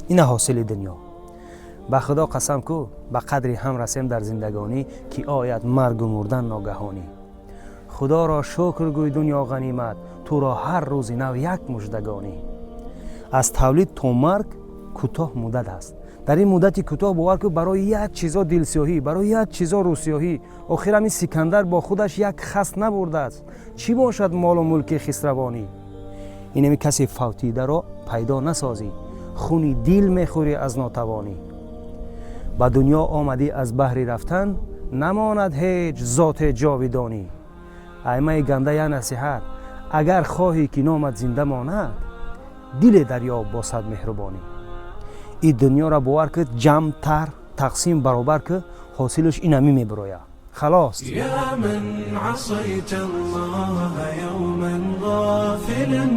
این حاصل دنیا. به خدا قسم کو به قدری هم رسیم در زندگانی که آید مرگ و مردن ناگهانی. خدا را شکر گوی دنیا غنیمت، تو را هر روز نو یک مژدگانی. از تولید تا مرگ کوتاه مدت است. در این مدتی کوتاه باور که برای یک چیزا دلسیاهی، برای یک چیزا روسیاهی، آخر همین سکندر با خودش یک خس نبرده است. چی باشد مال و ملک خسروانی؟ اینمی کسی فوتیده را پیدا نسازی، خونی دل میخوری از ناتوانی. به دنیا آمدی از بحر رفتن، نماند هیچ ذات جاودانی. ایمه گنده یا نصیحت، اگر خواهی که نامت زنده ماند، دل دریا با صد مهربانی. این دنیا را باور که جمع تر تقسیم برابر که حاصلش اینمی میبروید. خلاص. یا من عصیت الله یوما غافلا